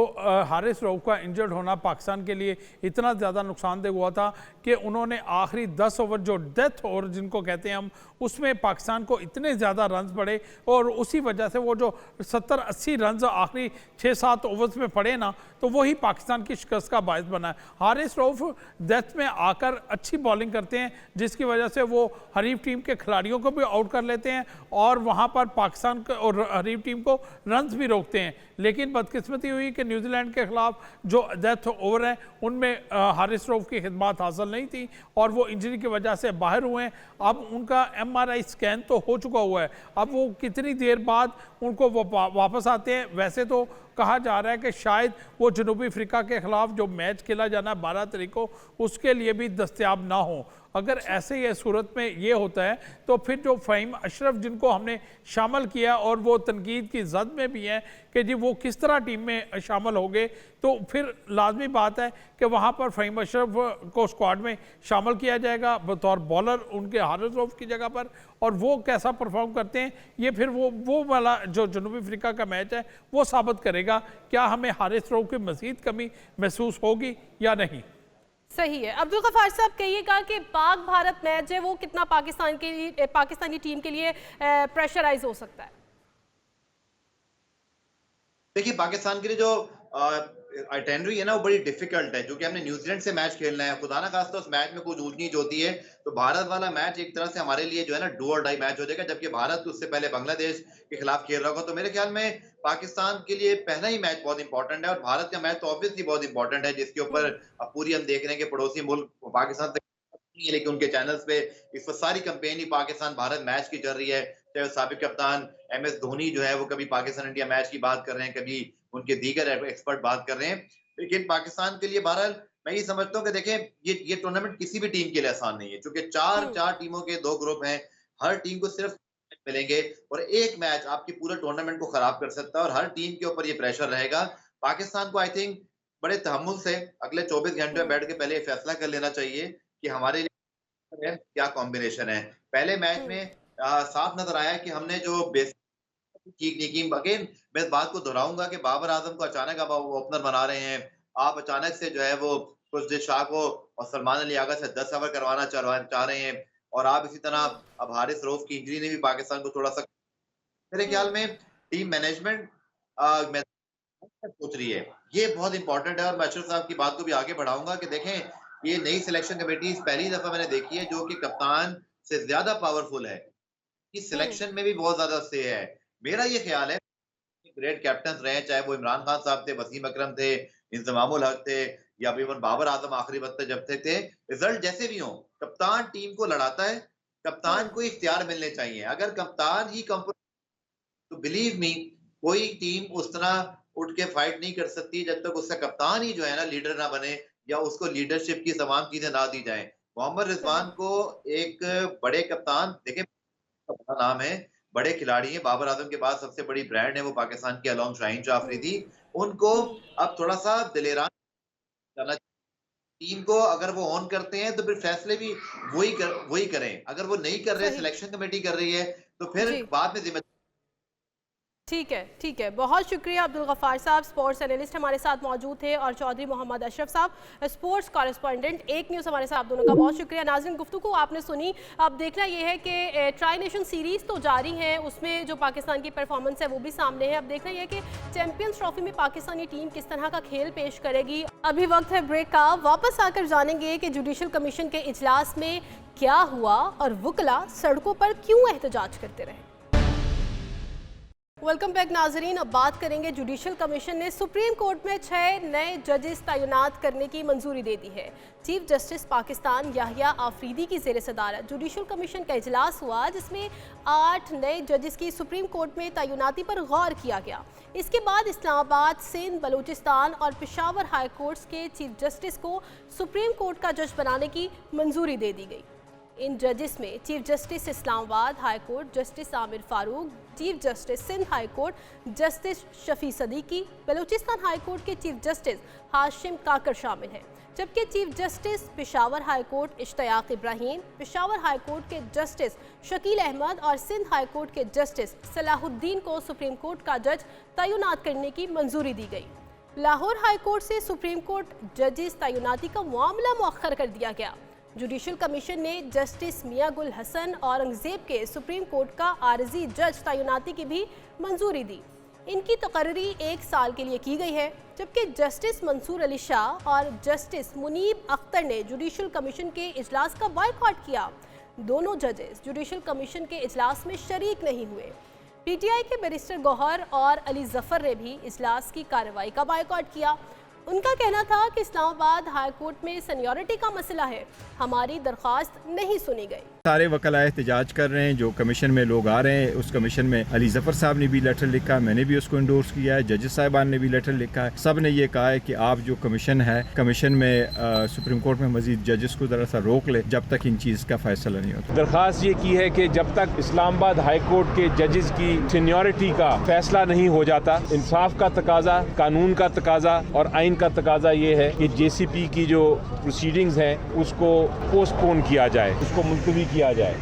S3: हारिस रऊफ का इंजर्ड होना पाकिस्तान के लिए इतना ज़्यादा नुकसानदेह हुआ था कि उन्होंने आखिरी 10 ओवर, जो डेथ ओवर जिनको कहते हैं हम, उसमें पाकिस्तान को इतने ज़्यादा रन्स पड़े और उसी वजह से वो जो 70-80 रन्स आखिरी 6-7 ओवर्स में पड़े ना, तो वही पाकिस्तान की शिकस्त का बायस बना है। हारिस रऊफ डेथ में आकर अच्छी बॉलिंग करते हैं, जिसकी वजह से वो हरीफ टीम के खिलाड़ियों को भी आउट कर लेते हैं और वहाँ पर पाकिस्तान और हरीफ टीम को रन्स भी रोकते हैं। लेकिन बदकिस्मती हुई कि न्यूजीलैंड के खिलाफ जो डेथ ओवर हैं उनमें हारिस रऊफ की खिदमत हासिल नहीं थी और वो इंजरी की वजह से बाहर हुए हैं। अब उनका MRI स्कैन तो हो चुका हुआ है, अब वो कितनी देर बाद उनको वो वापस आते हैं। वैसे तो कहा जा रहा है कि शायद वो जनूबी अफ्रीका के खिलाफ जो मैच खेला जाना है 12 तारीख को, उसके लिए भी दस्तयाब ना हो। अगर ऐसे ही सूरत में ये होता है तो फिर जो फ़हीम अशरफ जिनको हमने शामिल किया और वो तनकीद की जद में भी हैं कि जी वो किस तरह टीम में शामिल हो गए, तो फिर लाजमी बात है कि वहाँ पर फ़हीम अशरफ को स्क्वाड में शामिल किया जाएगा बतौर बॉलर उनके हारिस रऊफ की जगह पर, और वो कैसा परफॉर्म करते हैं ये फिर वो वाला जो जनूबी अफ्रीका का मैच है वो साबित करेगा क्या हमें हारिस रऊफ की मज़ीद कमी महसूस होगी या नहीं।
S1: सही है। अब्दुल गफ्फार साहब, कहिएगा कि पाक भारत मैच है वो कितना पाकिस्तानी टीम के लिए प्रेशराइज हो सकता है?
S2: देखिए, पाकिस्तान के लिए जो आइटेनरी है ना वो बड़ी डिफिकल्ट है, जो कि हमने न्यूजीलैंड से मैच खेलना है। खुदा ना खास्ता उस मैच में कुछ ऊंच नीच होती है तो भारत वाला मैच एक तरह से हमारे लिए जो है ना डू और डाई मैच हो जाएगा, जबकि भारत उससे पहले बांग्लादेश के खिलाफ खेल रहा होगा। तो मेरे ख्याल में पाकिस्तान के लिए पहला ही मैच बहुत इंपॉर्टेंट है और भारत का मैच तो ऑब्वियसली बहुत इंपॉर्टेंट है, जिसके ऊपर अब पूरी हम देख रहे हैं कि पड़ोसी मुल्क पाकिस्तान तक नहीं है, लेकिन उनके चैनल्स पे इस वक्त सारी कंपेन ही पाकिस्तान भारत मैच की चल रही है। चाहे साबिक कप्तान MS धोनी जो है वो कभी पाकिस्तान इंडिया मैच की बात कर रहे हैं, कभी उनके दीगर एक्सपर्ट बात कर रहे हैं। लेकिन पाकिस्तान के लिए बहरहाल मैं ये समझता हूँ कि देखें ये टूर्नामेंट किसी भी टीम के लिए आसान नहीं है, क्योंकि चार टीमों के 2 ग्रुप हैं, हर टीम को सिर्फ मिलेंगे और एक मैच आपकी पूरे टूर्नामेंट को खराब कर सकता है और हर टीम के ऊपर ये प्रेशर रहेगा। पाकिस्तान को आई थिंक बड़े तहम्मुल से अगले 24 घंटे में बैठ के पहले फैसला कर लेना चाहिए कि हमारे लिए क्या कॉम्बिनेशन है। पहले मैच में साफ नजर आया कि हमने जो ठीक नहीं। अगेन मैं इस बात को दोहराऊंगा कि बाबर आजम को अचानक अब वो ओपनर बना रहे हैं, आप अचानक से जो है वो खुशदिल शाह को और सलमान अली आगा से 10 ओवर करवाना चाह रहे हैं, और आप इसी तरह अब हारिस रऊफ की इंजरी ने भी पाकिस्तान को थोड़ा सा, मेरे ख्याल में टीम मैनेजमेंट सोच रही है, ये बहुत इंपॉर्टेंट है। और मैं अशरफ साहब की बात को भी आगे बढ़ाऊंगा कि देखें ये नई सिलेक्शन कमेटी पहली दफा मैंने देखी है जो कि कप्तान से ज्यादा पावरफुल है, इस सिलेक्शन में भी बहुत ज्यादा से है। मेरा ये ख्याल है ग्रेट कैप्टन रहे, चाहे वो इमरान खान साहब थे, वसीम अकरम थे, इंजमामुल हक थे, या इवन बाबर आजम आखिरी वक्त जब थे, रिजल्ट जैसे भी हो कप्तान टीम को लड़ाता है, कप्तान को इख्तियार मिलने चाहिए। अगर कप्तान ही तो बिलीव मी कोई टीम उस तरह उठ के फाइट नहीं कर सकती जब तक उसका कप्तान ही जो है ना लीडर ना बने या उसको लीडरशिप की तमाम चीजें ना दी जाए। मोहम्मद रिजवान को एक बड़े कप्तान, देखें बड़ा नाम है, बड़े खिलाड़ी हैं, बाबर आजम के बाद सबसे बड़ी ब्रांड है वो पाकिस्तान की अलॉन्ग शाहीन शाह अफरीदी, उनको अब थोड़ा सा दिलेरान करना, टीम को अगर वो ऑन करते हैं तो फिर फैसले भी वही करें, अगर वो नहीं कर रहे, सिलेक्शन कमेटी कर रही है तो फिर बाद में जिम्मेदारी।
S1: ठीक है, बहुत शुक्रिया अब्दुल गफ्फार साहब, स्पोर्ट्स एनालिस्ट हमारे साथ मौजूद थे, और चौधरी मोहम्मद अशरफ साहब, स्पोर्ट्स कॉरेस्पॉन्डेंट एक न्यूज़, हमारे साथ दोनों का बहुत शुक्रिया। नाज़रीन, गुफ्तगू आपने सुनी। अब देखना यह है कि ट्राई नेशन सीरीज़ तो जारी है, उसमें जो पाकिस्तान की परफॉर्मेंस है वो भी सामने है। अब देखना यह है कि चैंपियंस ट्रॉफी में पाकिस्तानी टीम किस तरह का खेल पेश करेगी। अभी वक्त है ब्रेक का, वापस आकर जानेंगे कि जुडिशल कमीशन के इजलास में क्या हुआ और वुकला सड़कों पर क्यों एहतजाज करते रहे। वेलकम बैक नाजरीन। अब बात करेंगे, जुडिशल कमीशन ने सुप्रीम कोर्ट में 6 नए जजेस तैनात करने की मंजूरी दे दी है। चीफ जस्टिस पाकिस्तान याहिया आफरीदी की ज़ेर सदारत जुडिशल कमीशन का इजलास हुआ, जिसमें 8 नए जजेस की सुप्रीम कोर्ट में तैनाती पर गौर किया गया। इसके बाद इस्लामाबाद, सिंध, बलूचिस्तान और पेशावर हाई कोर्ट्स के चीफ जस्टिस को सुप्रीम कोर्ट का जज बनाने की मंजूरी दे दी गई। इन जजेस में chief justice Islamabad high court justice Aamir Farooq, chief justice Sindh high court justice Shafi Siddiqui, Balochistan high court के चीफ जस्टिस हाशिम काकर शामिल हैं, जबकि chief justice Peshawar high court Ishtiaq Ibrahim, Peshawar high court के जस्टिस शकील अहमद और सिंध हाई कोर्ट के जस्टिस सलाहुद्दीन को सुप्रीम कोर्ट का जज तैनात करने की मंजूरी दी गई। लाहौर हाई कोर्ट से सुप्रीम कोर्ट जजेस तैनाती का मामला मुअख्खर कर दिया गया। जुडिशल कमीशन ने जस्टिस मियां गुल हसन औरंगजेब के सुप्रीम कोर्ट का आर्जी जज तैनाती की भी मंजूरी दी। इनकी तकर्री 1 साल के लिए की गई है, जबकि जस्टिस मंसूर अली शाह और जस्टिस मुनीब अख्तर ने जुडिशल कमीशन के इजलास का बायकॉट किया। दोनों जजेस जुडिशल कमीशन के इजलास में शरीक नहीं हुए। पीटीआई के बैरिस्टर गौहर और अली जफर ने भी इजलास की कार्रवाई का बायकॉट किया। उनका कहना था कि इस्लामाबाद हाई कोर्ट में सीनियरिटी का मसला है, हमारी दरख्वास्त नहीं सुनी गई।
S4: सारे वकला एहतजाज कर रहे हैं। जो कमीशन में लोग आ रहे हैं, उस कमीशन में अली जफर साहब ने भी लेटर लिखा, मैंने भी उसको इंडोर्स किया है, जजेस साहिबान ने भी लेटर लिखा है। सब ने ये कहा है कि आप जो कमीशन है, कमीशन में सुप्रीम कोर्ट में मजीद जजेस को ज़रा सा रोक ले जब तक इन चीज़ का फैसला नहीं होता।
S5: दरख्वास्त ये की है कि जब तक इस्लामाबाद हाई कोर्ट के जजेस की सीनियरिटी का फैसला नहीं हो जाता, इंसाफ का तकाजा, कानून का तकाजा और आइन का तकाजा ये है कि जेसीपी की जो प्रोसीडिंग्स हैं उसको पोस्टपोन किया जाए, उसको मुलतवी किया जाए।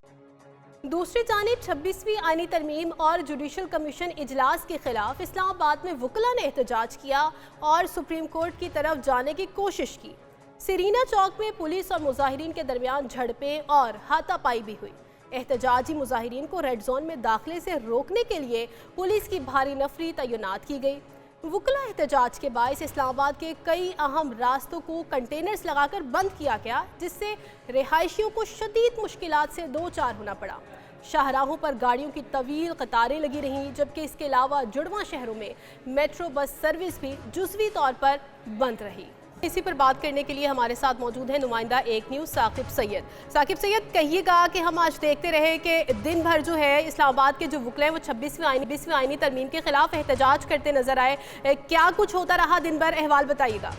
S1: दूसरी जानिब 26वीं आईनी तरमीम और जुडिशल कमीशन इजलास के खिलाफ इस्लामाबाद में वकला ने एहतजाज किया और सुप्रीम कोर्ट की तरफ जाने की कोशिश की। सीरीना चौक में पुलिस और मुजाहिरीन के दरमियान झड़पें और हाथापाई भी हुई। एहतजाजी मुजाहिरीन को रेड जोन में दाखिले से रोकने के लिए पुलिस की भारी नफरी तैनात की गई। वकला एहतजाज के बायस इस्लामाबाद के कई अहम रास्तों को कंटेनर्स लगाकर बंद किया गया, जिससे रिहायशियों को शदीद मुश्किलात से दो चार होना पड़ा। शाहराहों पर गाड़ियों की तवील कतारें लगी रहीं, जबकि इसके अलावा जुड़वा शहरों में मेट्रो बस सर्विस भी जुज़वी तौर पर बंद रही। इसी पर बात करने के लिए हमारे साथ मौजूद है नुमाइंदा एक न्यूज़ साकिब सैयद। साकिब सैयद, कहिएगा कि हम आज देखते रहे कि दिन भर जो है इस्लामाबाद के जो वकला हैं वो 20वीं आईनी तरमीम के खिलाफ एहतजाज करते नजर आए। क्या कुछ होता रहा दिन भर, अहवाल बताइएगा।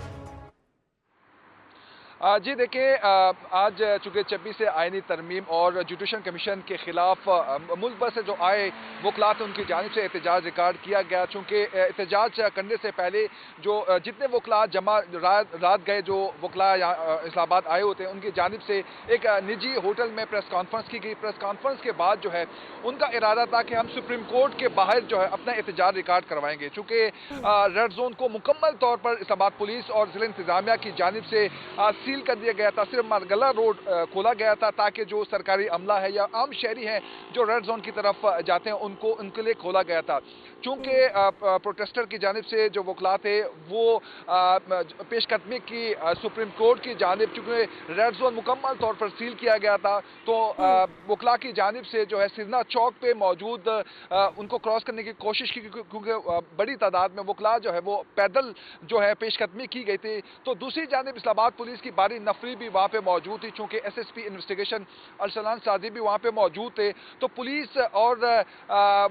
S6: जी देखिए, आज चूँकि 26 आईनी तरमीम और जुडिशल कमीशन के खिलाफ मुल्क भर से जो आए वकला थे उनकी जानिब से एहतजाज रिकॉर्ड किया गया। चूँकि एहतजाज करने से पहले जो जितने वकला जमा रात गए, जो वकला यहाँ इस्लामाबाद आए होते हैं, उनकी जानिब से एक निजी होटल में प्रेस कॉन्फ्रेंस की गई। प्रेस कॉन्फ्रेंस के बाद जो है उनका इरादा था कि हम सुप्रीम कोर्ट के बाहर जो है अपना एहतजाज रिकॉर्ड करवाएंगे। चूँकि रेड जोन को मुकम्मल तौर पर इस्लामाबाद पुलिस और जिला इंतजामिया की जानिब से सील कर दिया गया था। सिर्फ मरगला रोड खोला गया था ताकि जो सरकारी अमला है या आम शहरी हैं जो रेड जोन की तरफ जाते हैं उनके लिए खोला गया था। चूँकि प्रोटेस्टर की जानिब से जो वकला थे वो पेशकदमी की सुप्रीम कोर्ट की जानिब, चूँकि रेड जोन मुकम्मल तौर पर सील किया गया था, तो वकला की जानिब से जो है सीरीना चौक पे मौजूद उनको क्रॉस करने की कोशिश की, क्योंकि बड़ी तादाद में वकला जो है वो पैदल जो है पेशकदमी की गई थी। तो दूसरी जानिब इस्लामाबाद पुलिस की भारी नफरी भी वहाँ पे मौजूद थी। चूँकि SSP इन्वेस्टिगेशन अरसलान सादी भी वहाँ पे मौजूद थे, तो पुलिस और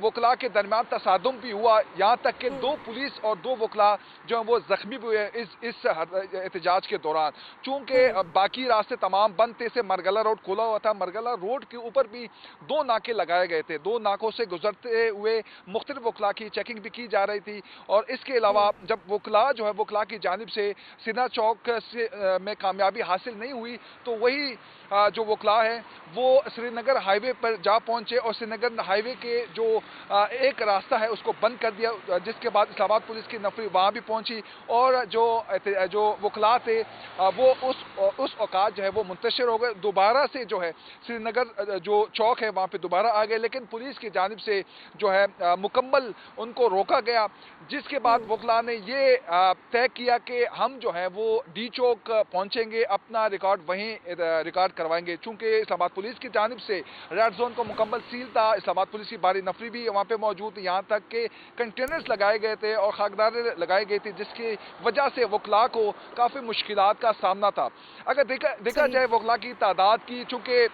S6: वकला के दरमियान तसादुम भी हुआ। यहाँ तक कि 2 पुलिस और 2 वकला जो है वो जख्मी भी हुए इस एहतजाज के दौरान। चूँकि बाकी रास्ते तमाम बंद थे, से मरगला रोड खोला हुआ था। मरगला रोड के ऊपर भी 2 नाके लगाए गए थे। 2 नाकों से गुजरते हुए मुख्तलिफ वकला की चेकिंग भी की जा रही थी। और इसके अलावा जब वकला जो है वकला की जानिब से सीरीना चौक में कामयाबी हासिल नहीं हुई, तो वही जो वकला है वो श्रीनगर हाईवे पर जा पहुंचे और श्रीनगर हाईवे के जो एक रास्ता है उसको बंद कर दिया, जिसके बाद इस्लामाबाद पुलिस की नफरी वहाँ भी पहुंची और जो वकला थे वो उस औकात जो है वो मुंतशिर हो गए। दोबारा से जो है श्रीनगर जो चौक है वहाँ पे दोबारा आ गए, लेकिन पुलिस की जानिब से जो है मुकम्मल उनको रोका गया, जिसके बाद वकला ने ये तय किया कि हम जो है वो डी चौक पहुँचेंगे, अपना रिकॉर्ड वहीं रिकॉर्ड करवाएंगे। चूँकि इस्लामाबाद पुलिस की जानिब से रेड जोन को मुकम्मल सील था, इस्लामाबाद पुलिस की भारी नफरी भी वहाँ पे मौजूद, यहाँ तक के कंटेनर्स लगाए गए थे और खाकदारें लगाई गई थी, जिसकी वजह से वकला को काफ़ी मुश्किलात का सामना था। अगर देखा जाए वकला की तादाद की, चूँकि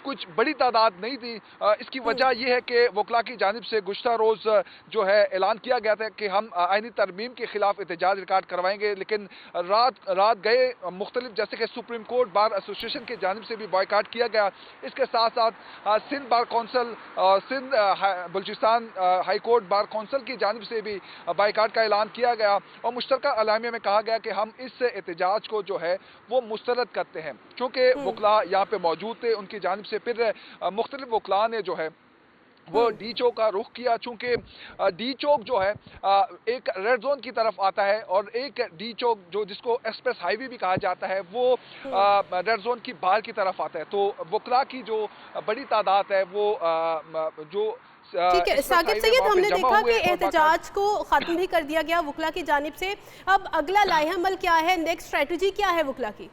S6: कुछ बड़ी तादाद नहीं थी, इसकी वजह यह है कि वकला की जानिब से गुज़श्ता रोज़ जो है ऐलान किया गया था कि हम आईनी तरमीम के खिलाफ एहतजाज रिकॉर्ड करवाएंगे, लेकिन रात गए मुख्तलिफ जैसे कि सुप्रीम कोर्ट बार एसोसिएशन की जानिब से भी बॉयकाट किया गया। इसके साथ साथ Sindh bar council, Sindh Balochistan high court bar council की जानिब से भी बॉयकाट का ऐलान किया गया और मुश्तरका अलामिया में कहा गया कि हम इस एहतजाज को जो है वो मुस्तरद करते हैं, क्योंकि वकला यहाँ पे मौजूद थे। उनकी जानिब से फिर मुख्तलिफ वकला ने जो है वो डी चौक का रुख किया, चूंकि डी चौक जो है एक रेड जोन की तरफ आता है और एक डी चौक जो जिसको एक्सप्रेस हाईवे भी कहा जाता है वो रेड जोन की बाहर की तरफ आता है। तो वकला की जो बड़ी तादाद है वो जो
S1: ठीक है साकिब सैयद, हमने देखा कि एहतजाज को खत्म भी कर दिया गया वकला की जानिब से। अब अगला लाहेअमल क्या है, नेक्स्ट स्ट्रेटजी क्या है वकला की?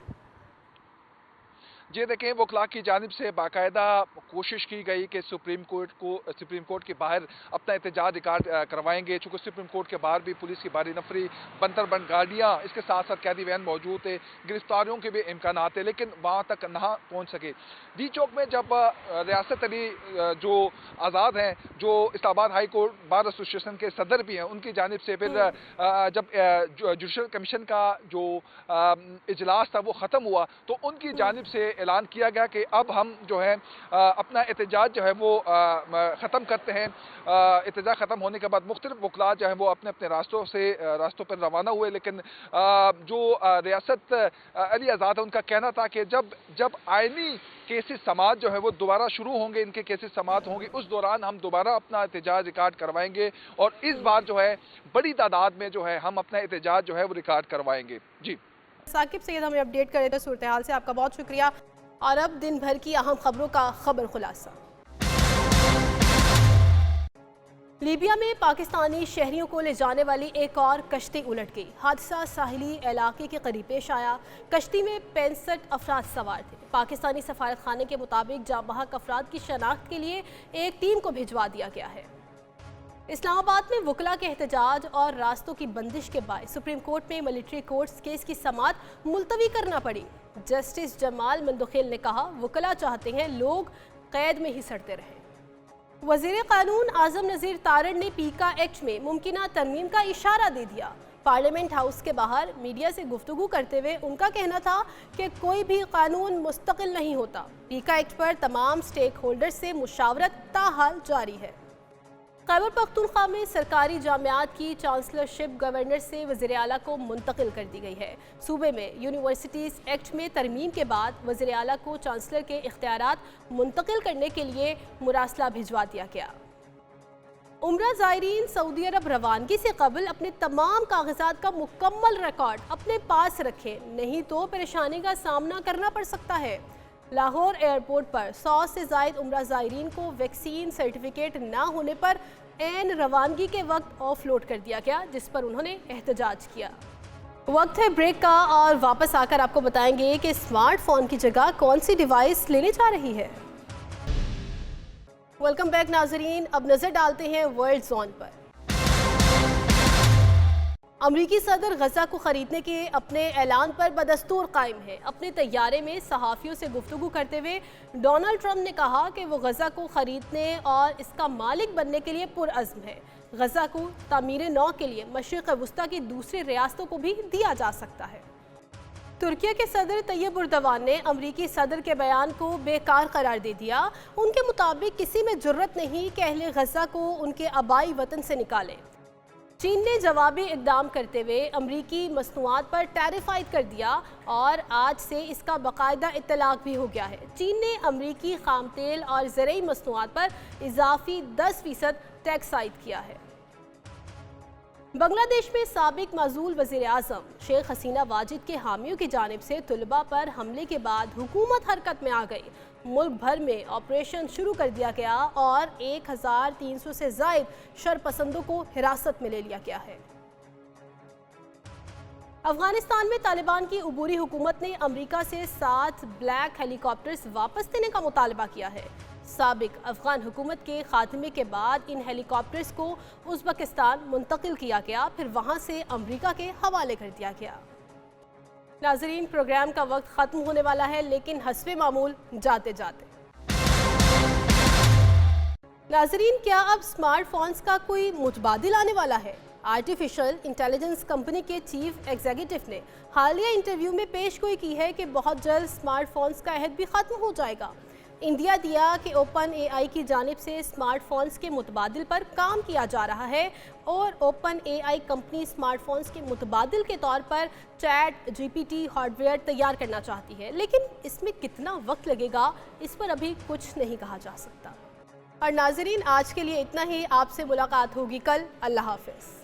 S6: ये देखें, वकला की जानिब से बाकायदा कोशिश की गई कि सुप्रीम कोर्ट के बाहर अपना एहतजाज रिकॉर्ड करवाएंगे, चूँकि सुप्रीम कोर्ट के बाहर भी पुलिस की भारी नफरी, बंतर बंद गाड़ियाँ, इसके साथ साथ कैदी वैन मौजूद थे, गिरफ्तारियों के भी इम्कान थे, लेकिन वहाँ तक ना पहुँच सके। डी चौक में जब रियासत अली जो आज़ाद हैं, जो Islamabad high court bar association के सदर भी हैं, उनकी जानिब से फिर जब जुडिशल कमीशन का जो इजलास था वो ख़त्म हुआ तो उनकी जानिब से ऐलान किया गया कि अब हम जो है अपना एहतजाज जो है वो ख़त्म करते हैं। एहतजाज ख़त्म होने के बाद मुख्तलिफ वकला जो है वो अपने अपने रास्तों पर रवाना हुए, लेकिन जो रियासत अली आज़ाद है उनका कहना था कि जब आइनी केसेस समात जो है वो दोबारा शुरू होंगे, इनके केसेस समात होंगे, उस दौरान हम दोबारा अपना एहतजाज रिकॉर्ड करवाएंगे और इस बार जो है बड़ी तादाद में जो है हम अपना एहतजाज जो है वो रिकॉर्ड करवाएंगे। जी
S1: साकिब सैयद, हमें अपडेट कर रहे थे सूरत हाल से, आपका बहुत शुक्रिया। और अब दिन भर की अहम खबरों का खबर खुलासा। लीबिया में पाकिस्तानी शहरियों को ले जाने वाली एक और कश्ती उलट गई। हादसा साहिली इलाके के करीब पेश आया। कश्ती में 65 अफराद सवार थे। पाकिस्तानी सफारत खाने के मुताबिक जाँ बहक अफराद की शनाख्त के लिए एक टीम को भिजवा दिया गया है। इस्लामाबाद में वकला के एहतजाज और रास्तों की बंदिश के बाद सुप्रीम कोर्ट में मिलिट्री कोर्ट्स केस की समाअत मुलतवी करना पड़ी। जस्टिस जमाल मंदुखिल ने कहा, वकला चाहते हैं लोग कैद में ही सड़ते रहें। वज़ीर कानून आज़म नज़ीर तारड़ ने पीका एक्ट में मुमकिना तरमीम का इशारा दे दिया। पार्लियामेंट हाउस के बाहर मीडिया से गुफ्तगू करते हुए उनका कहना था कि कोई भी कानून मुस्तकिल नहीं होता। पीका एक्ट पर तमाम स्टेक होल्डर्स से मुशावरत ताहाल जारी है। खैबर पख्तूनख्वा में सरकारी जामियात की चांसलरशिप गवर्नर से वज़ीर आला को मुंतकिल कर दी गई है। सूबे में यूनिवर्सिटीज़ एक्ट में तरमीम के बाद वज़ीर आला को चांसलर के इख्तियारात मुंतकिल करने के लिए मुरासला भिजवा दिया गया। उम्रा ज़ायरीन सऊदी अरब रवानगी से कबल अपने तमाम कागजात का मुकम्मल रिकॉर्ड अपने पास रखें, नहीं तो परेशानी का सामना करना पड़ सकता है। लाहौर एयरपोर्ट पर 100 से ज़ायद उम्रा ज़ायरीन को वैक्सीन सर्टिफिकेट ना होने पर ऐन रवानगी के वक्त ऑफलोड कर दिया गया, जिस पर उन्होंने एहतजाज किया। वक्त है ब्रेक का और वापस आकर आपको बताएंगे कि स्मार्टफोन की जगह कौन सी डिवाइस लेने जा रही है। वेलकम बैक नाजरीन, अब नजर डालते हैं वर्ल्ड जोन पर। अमरीकी सदर गजा को खरीदने के अपने ऐलान पर बदस्तूर कायम है। अपने तैयारे में सहाफ़ियों से गुफ्तगू करते हुए डोनाल्ड ट्रंप ने कहा कि वो गजा को खरीदने और इसका मालिक बनने के लिए पुरअज़्म है। गजा को तामीर नौ के लिए मशरिक़ वस्ता की दूसरी रियासतों को भी दिया जा सकता है। तुर्की के सदर तैयब एर्दोगान ने अमरीकी सदर के बयान को बेकार करार दे दिया। उनके मुताबिक किसी में जुर्रत नहीं कि अहले गजा को उनके आबाई वतन से निकाले। चीन ने जवाबी इक़दाम करते हुए अमरीकी मसनूआत पर टैरिफ आयद कर दिया और आज से इसका बाकायदा इत्तलाक भी हो गया है। चीन ने अमरीकी खाम तेल और ज़रूरी मसनूआत पर इजाफी 10% टैक्स आयद किया है। बांग्लादेश में साबिक माजूल वज़ीर आज़म शेख हसीना वाजिद के हामियों की जानिब से तुलबा पर हमले के बाद हुकूमत हरकत में आ गई। मुल्क भर में ऑपरेशन शुरू कर दिया गया और 1300 से ज़ायद शरपसंदों को हिरासत में ले लिया गया है। अफगानिस्तान में तालिबान की उबूरी हुकूमत ने अमेरिका से 7 ब्लैक हेलीकॉप्टर्स वापस देने का मुतालबा किया है। साबिक अफगान हुकूमत के खात्मे के बाद इन हेलीकॉप्टर्स को उज़्बेकिस्तान मुंतकिल किया गया, फिर वहाँ से अमेरिका के हवाले कर दिया गया। नाज़रीन, प्रोग्राम का वक्त ख़त्म होने वाला है, लेकिन हस्बे मामूल जाते जाते। नाज़रीन, क्या अब स्मार्टफोन्स का कोई मुतबादिल आने वाला है? आर्टिफिशियल इंटेलिजेंस कंपनी के चीफ एग्जीक्यूटिव ने हालिया इंटरव्यू में पेशगोई की है कि बहुत जल्द स्मार्टफोन्स का अहद भी ख़त्म हो जाएगा। इंडिया दिया कि ओपन एआई की जानिब से स्मार्टफोन्स के मुतबादिल पर काम किया जा रहा है और ओपन एआई कंपनी स्मार्टफोन्स के मुतबादिल के तौर पर चैट जीपीटी हार्डवेयर तैयार करना चाहती है, लेकिन इसमें कितना वक्त लगेगा इस पर अभी कुछ नहीं कहा जा सकता। और नाजरीन, आज के लिए इतना ही। आपसे मुलाकात होगी कल। अल्लाह हाफ़िज़।